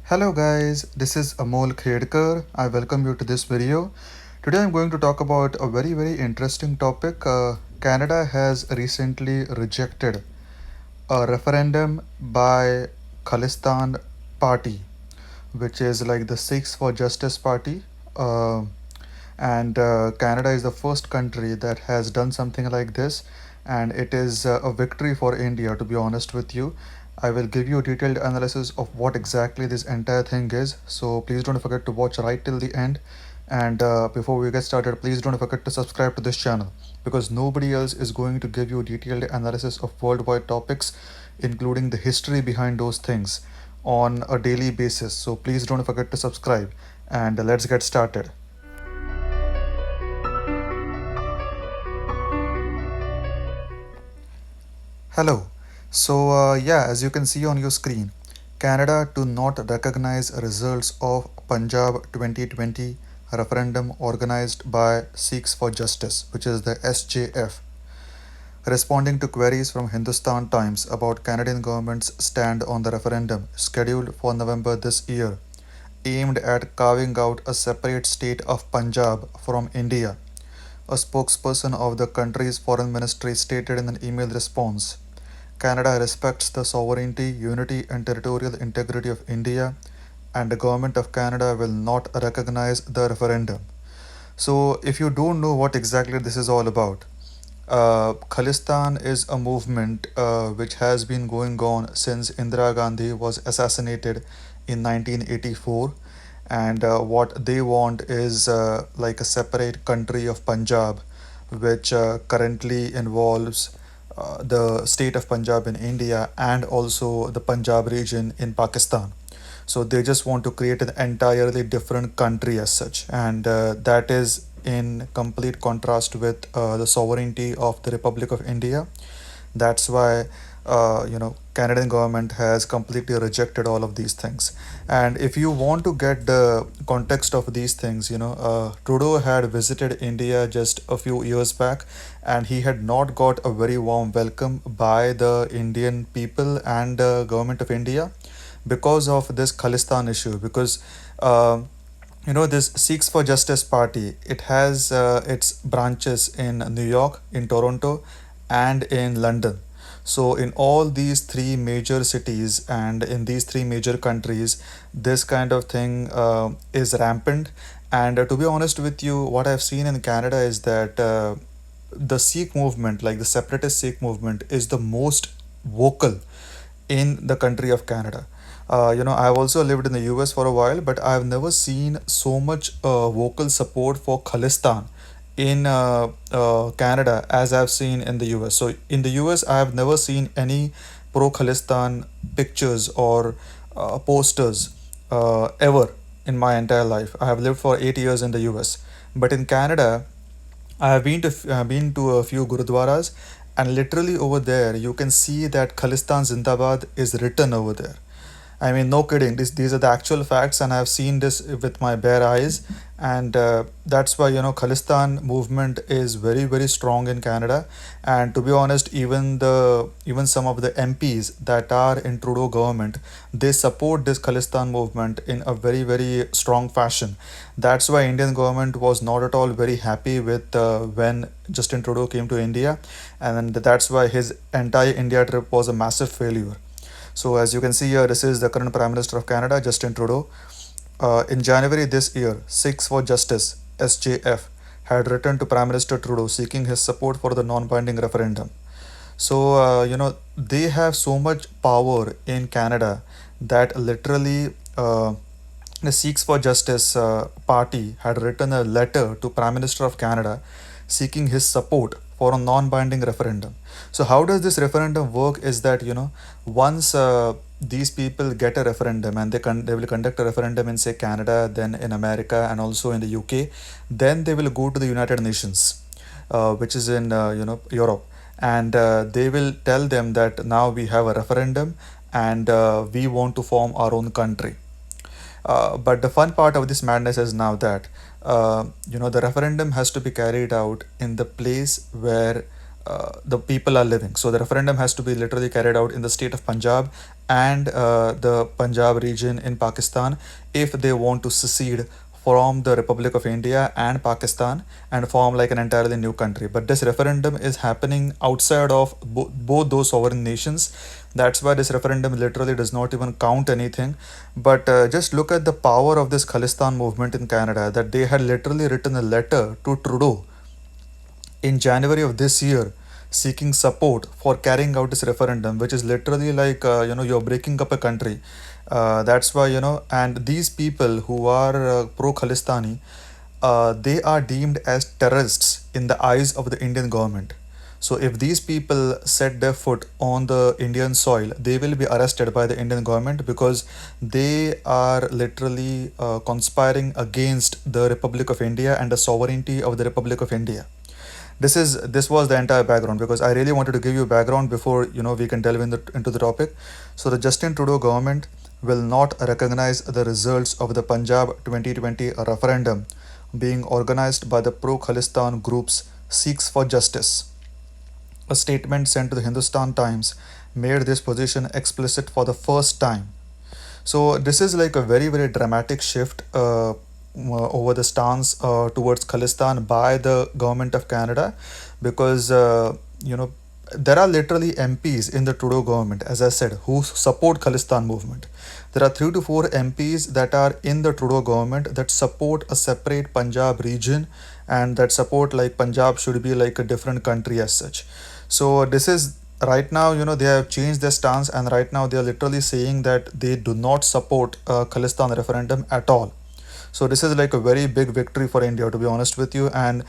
Hello guys, this is Amol Khedkar. I welcome you to this video. Today I'm going to talk about a very interesting topic. Canada has recently rejected a referendum by Khalistan Party, which is like the Sikhs for Justice Party. Uh, and Canada is the first country that has done something like this, and it is a victory for India, to be honest with you. I will give you a detailed analysis of what exactly this entire thing is, so please don't forget to watch right till the end. And before we get started, please don't forget to subscribe to this channel because nobody else is going to give you detailed analysis of worldwide topics, including the history behind those things on a daily basis. So please don't forget to subscribe, and let's get started. Hello. So, as you can see on your screen, Canada to not recognize results of Punjab 2020 referendum organized by Sikhs for Justice, which is the SJF, responding to queries from Hindustan Times about Canadian government's stand on the referendum scheduled for November this year, aimed at carving out a separate state of Punjab from India. A spokesperson of the country's foreign ministry stated in an email response, Canada respects the sovereignty, unity, and territorial integrity of India, and the Government of Canada will not recognize the referendum. So, if you don't know what exactly this is all about, Khalistan is a movement which has been going on since Indira Gandhi was assassinated in 1984. And what they want is like a separate country of Punjab, which currently involves the state of Punjab in India and also the Punjab region in Pakistan. So they just want to create an entirely different country as such, and that is in complete contrast with the sovereignty of the Republic of India. That's why Canadian government has completely rejected all of these things. And if you want to get the context of these things, Trudeau had visited India just a few years back, and he had not got a very warm welcome by the Indian people and the government of India because of this Khalistan issue. Because this Sikhs for Justice party, it has its branches in New York, in Toronto, and in London. So in all these three major cities and in these three major countries, this kind of thing is rampant. And to be honest with you, what I've seen in Canada is that the Sikh movement, like the separatist Sikh movement, is the most vocal in the country of Canada. I've also lived in the US for a while, but I've never seen so much vocal support for Khalistan in Canada as I've seen in the US. So in the US, I have never seen any pro Khalistan pictures or posters ever in my entire life. I have lived for 8 years in the US, but in Canada, I have been to a few gurudwaras, and literally over there you can see that Khalistan Zindabad is written over there. I mean, no kidding. These are the actual facts, and I've seen this with my bare eyes, and that's why Khalistan movement is very strong in Canada. And to be honest, even some of the MPs that are in Trudeau government, they support this Khalistan movement in a very strong fashion. That's why Indian government was not at all very happy with when Justin Trudeau came to India, and that's why his entire India trip was a massive failure. So as you can see here, this is the current Prime Minister of Canada, Justin Trudeau. In January this year, Sikhs for Justice (SJF) had written to Prime Minister Trudeau seeking his support for the non-binding referendum. So they have so much power in Canada that literally the Sikhs for Justice party had written a letter to Prime Minister of Canada seeking his support for a non-binding referendum. So how does this referendum work is that once these people get a referendum and they will conduct a referendum in say Canada, then in America and also in the UK, then they will go to the United Nations, which is in Europe, and they will tell them that now we have a referendum and we want to form our own country. But the fun part of this madness is now that the referendum has to be carried out in the place where the people are living. So the referendum has to be literally carried out in the state of Punjab and the Punjab region in Pakistan if they want to secede from the Republic of India and Pakistan and form like an entirely new country. But this referendum is happening outside of both those sovereign nations. That's why this referendum literally does not even count anything. But just look at the power of this Khalistan movement in Canada, that they had literally written a letter to Trudeau in January of this year seeking support for carrying out this referendum, which is literally like, you're breaking up a country. That's why, and these people who are pro Khalistani, they are deemed as terrorists in the eyes of the Indian government. So if these people set their foot on the Indian soil, they will be arrested by the Indian government because they are literally conspiring against the Republic of India and the sovereignty of the Republic of India. This was the entire background, because I really wanted to give you background before we can delve into the topic. So the Justin Trudeau government will not recognize the results of the Punjab 2020 referendum being organized by the pro Khalistan groups Seeks for Justice. A statement sent to the Hindustan Times made this position explicit for the first time. So this is like a very very dramatic shift over the stance towards Khalistan by the government of Canada, because there are literally MPs in the Trudeau government, as I said, who support Khalistan movement. There are 3 to 4 MPs that are in the Trudeau government that support a separate Punjab region, and that support like Punjab should be like a different country as such. So this is right now, they have changed their stance, and right now they are literally saying that they do not support Khalistan referendum at all. So this is like a very big victory for India, to be honest with you, and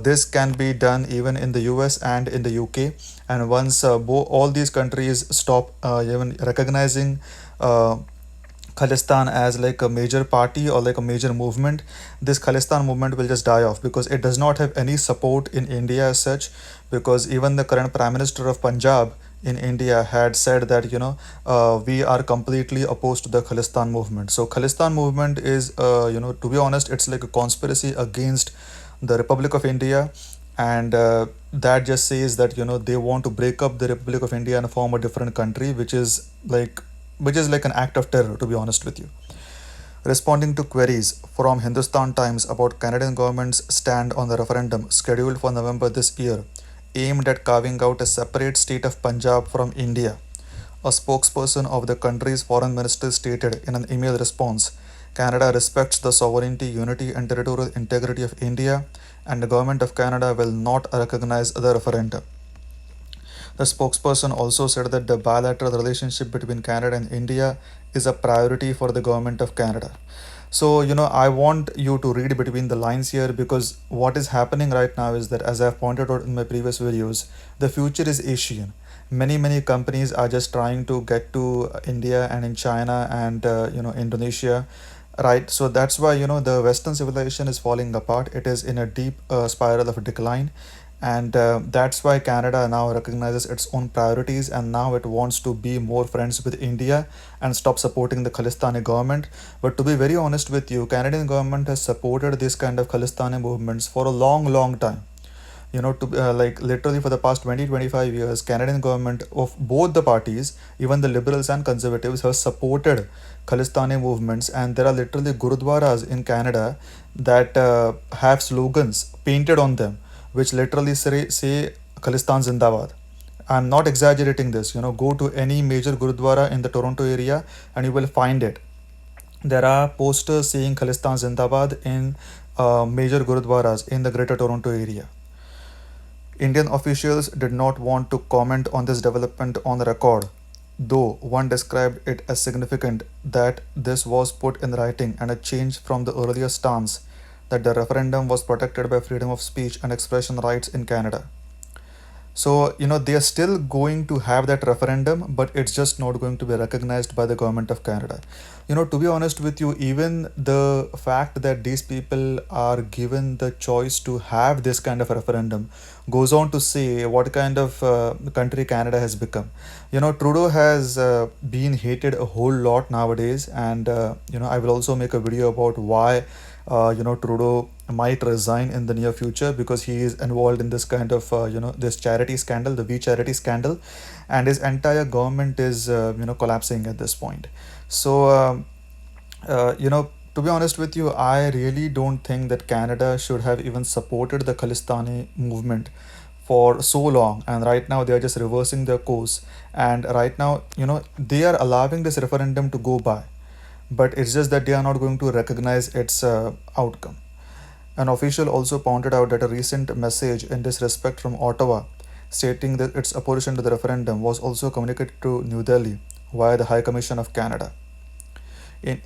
this can be done even in the US and in the UK. And once all these countries stop even recognizing Khalistan as like a major party or like a major movement, this Khalistan movement will just die off, because it does not have any support in India as such. Because even the current Prime Minister of Punjab in India had said that we are completely opposed to the Khalistan movement. So Khalistan movement is to be honest, it's like a conspiracy against the Republic of India, and that just says that they want to break up the Republic of India and form a different country, which is like an act of terror, to be honest with you. Responding to queries from Hindustan Times about Canadian government's stand on the referendum scheduled for November this year, aimed at carving out a separate state of Punjab from India, a spokesperson of the country's foreign ministry stated in an email response, Canada respects the sovereignty, unity, and territorial integrity of India, and the government of Canada will not recognize the referendum. The spokesperson also said that the bilateral relationship between Canada and India is a priority for the government of Canada. So, I want you to read between the lines here, because what is happening right now is that, as I've pointed out in my previous videos, the future is Asian. Many companies are just trying to get to India and in China and Indonesia, right? So that's why the Western civilization is falling apart. It is in a deep spiral of decline, and that's why Canada now recognizes its own priorities, and now it wants to be more friends with India and stop supporting the Khalistani government. But to be very honest with you, Canadian government has supported this kind of Khalistani movements for a long time. To like literally for the past 20-25 years, Canadian government of both the parties, even the liberals and conservatives, have supported Khalistani movements, and there are literally gurudwaras in Canada that have slogans painted on them which literally say Khalistan Zindabad. I'm not exaggerating this. Go to any major gurudwara in the Toronto area and you will find it. There are posters saying Khalistan Zindabad in major gurudwaras in the Greater Toronto area. Indian officials did not want to comment on this development on the record, though one described it as significant that this was put in writing and a change from the earlier stance that the referendum was protected by freedom of speech and expression rights in Canada. So, they are still going to have that referendum, but it's just not going to be recognized by the government of Canada. To be honest with you, even the fact that these people are given the choice to have this kind of referendum goes on to say what kind of country Canada has become. Trudeau has been hated a whole lot nowadays, and I will also make a video about why Trudeau might resign in the near future because he is involved in this kind of this charity scandal, the V charity scandal, and his entire government is collapsing at this point. So to be honest with you, I really don't think that Canada should have even supported the Khalistani movement for so long. And right now, they are just reversing their course. And right now, they are allowing this referendum to go by. But it's just that they are not going to recognize its outcome. An official also pointed out that a recent message in this respect from Ottawa, stating that its opposition to the referendum was also communicated to New Delhi via the High Commission of Canada. In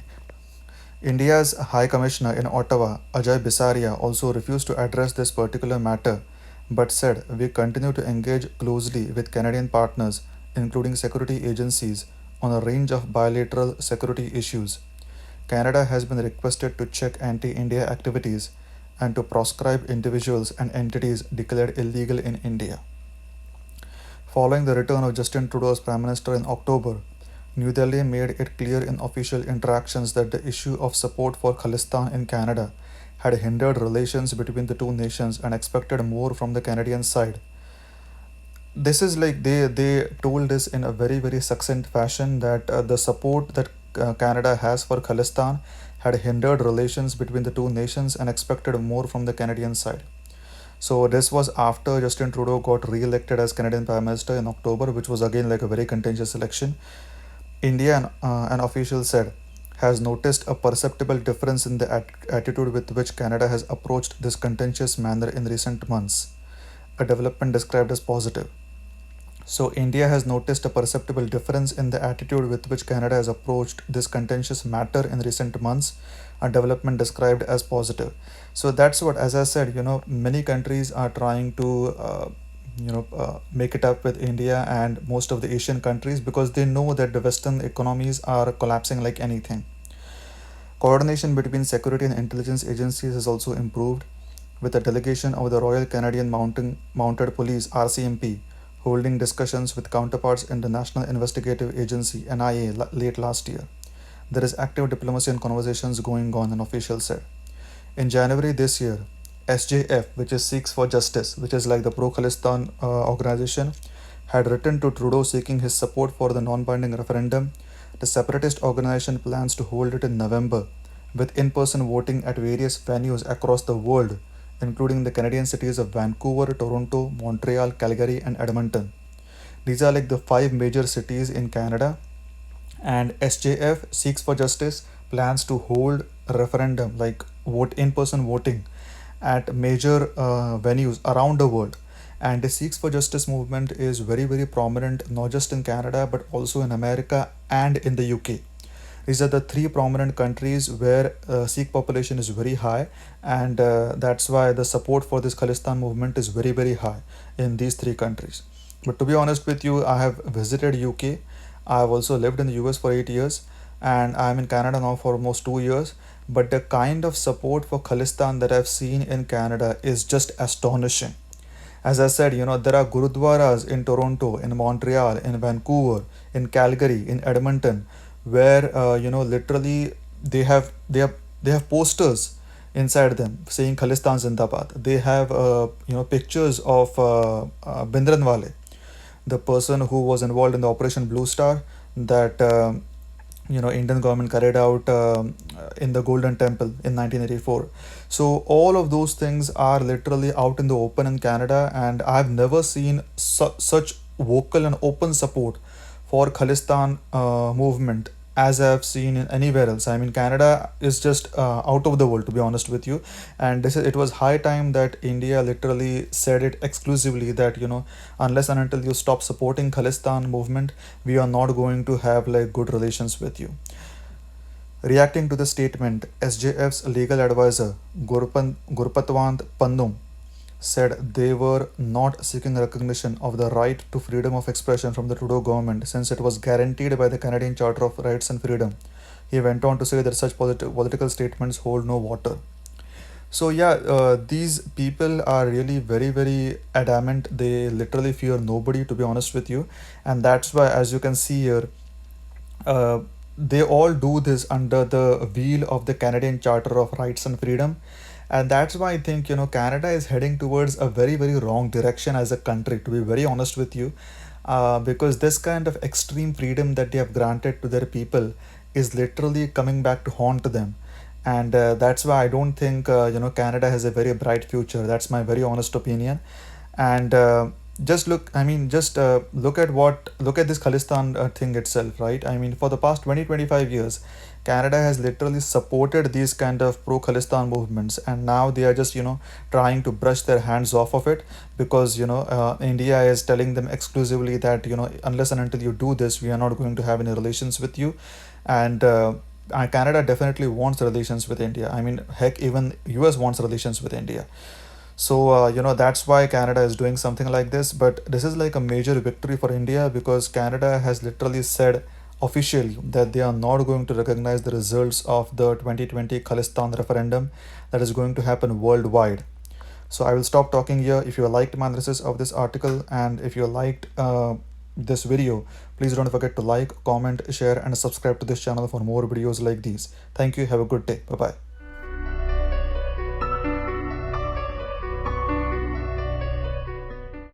India's High Commissioner in Ottawa, Ajay Bisaria, also refused to address this particular matter but said, "We continue to engage closely with Canadian partners, including security agencies, on a range of bilateral security issues. Canada has been requested to check anti India activities and to proscribe individuals and entities declared illegal in India." Following the return of Justin Trudeau as Prime Minister in October, New Delhi made it clear in official interactions that the issue of support for Khalistan in Canada had hindered relations between the two nations and expected more from the Canadian side. This is like they told us in a very succinct fashion that the support that Canada has for Khalistan had hindered relations between the two nations and expected more from the Canadian side. So this was after Justin Trudeau got re-elected as Canadian Prime Minister in October, which was again like a very contentious election. India, an official said, has noticed a perceptible difference in the attitude with which Canada has approached this contentious manner in recent months, a development described as positive. So, India has noticed a perceptible difference in the attitude with which Canada has approached this contentious matter in recent months, a development described as positive. So, that's what, as I said, many countries are trying to make it up with India and most of the Asian countries because they know that the Western economies are collapsing like anything. Coordination between security and intelligence agencies has also improved, with a delegation of the Royal Canadian Mounted Police (RCMP) holding discussions with counterparts in the National Investigative Agency (NIA) late last year. There is active diplomacy and conversations going on, an official said. In January this year, SJF, which is Sikhs for Justice, which is like the pro Khalistan organization, had written to Trudeau seeking his support for the non binding referendum. The separatist organization plans to hold it in November, with in person voting at various venues across the world, including the Canadian cities of Vancouver, Toronto, Montreal, Calgary, and Edmonton. These are like the five major cities in Canada, and SJF, Seeks for Justice, plans to hold a referendum like vote in person voting at major venues around the world. And the Seeks for Justice movement is very prominent not just in Canada but also in America and in the UK. These are the three prominent countries where Sikh population is very high, and that's why the support for this Khalistan movement is very high in these three countries. But to be honest with you, I have visited UK. I have also lived in the US for 8 years, and I'm in Canada now for almost 2 years. But the kind of support for Khalistan that I've seen in Canada is just astonishing. As I said, there are gurudwaras in Toronto, in Montreal, in Vancouver, in Calgary, in Edmonton, where literally they have posters inside them saying Khalistan Zindabad. They have pictures of Bindranwale, the person who was involved in the Operation Blue Star that Indian government carried out in the Golden Temple in 1984. So all of those things are literally out in the open in Canada, and I've never seen such vocal and open support for Khalistan movement as I've seen in anywhere else. I mean, Canada is just out of the world, to be honest with you. And it was high time that India literally said it exclusively that unless and until you stop supporting Khalistan movement, we are not going to have like good relations with you. Reacting to the statement, SJF's legal advisor Gurpatwant Pannum said they were not seeking recognition of the right to freedom of expression from the Trudeau government since it was guaranteed by the Canadian Charter of Rights and Freedom. He went on to say that such political statements hold no water. So yeah, these people are really very adamant. They literally fear nobody, to be honest with you, and that's why, as you can see here, they all do this under the wheel of the Canadian Charter of Rights and Freedom. And that's why I think, Canada is heading towards a very, very wrong direction as a country, to be very honest with you. Because this kind of extreme freedom that they have granted to their people is literally coming back to haunt them. And that's why I don't think, Canada has a very bright future. That's my very honest opinion. And just look, I mean, just look at this Khalistan thing itself, right? I mean, for the past 20-25 years, Canada has literally supported these kind of pro Khalistan movements, and now they are just, trying to brush their hands off of it, because, India is telling them exclusively that, unless and until you do this, we are not going to have any relations with you. And Canada definitely wants relations with India. I mean, heck, even US wants relations with India. So, that's why Canada is doing something like this. But this is like a major victory for India, because Canada has literally said officially that they are not going to recognize the results of the 2020 Khalistan referendum that is going to happen worldwide. So, I will stop talking here. If you liked my analysis of this article, and if you liked this video, please don't forget to like, comment, share, and subscribe to this channel for more videos like these. Thank you. Have a good day. Bye bye.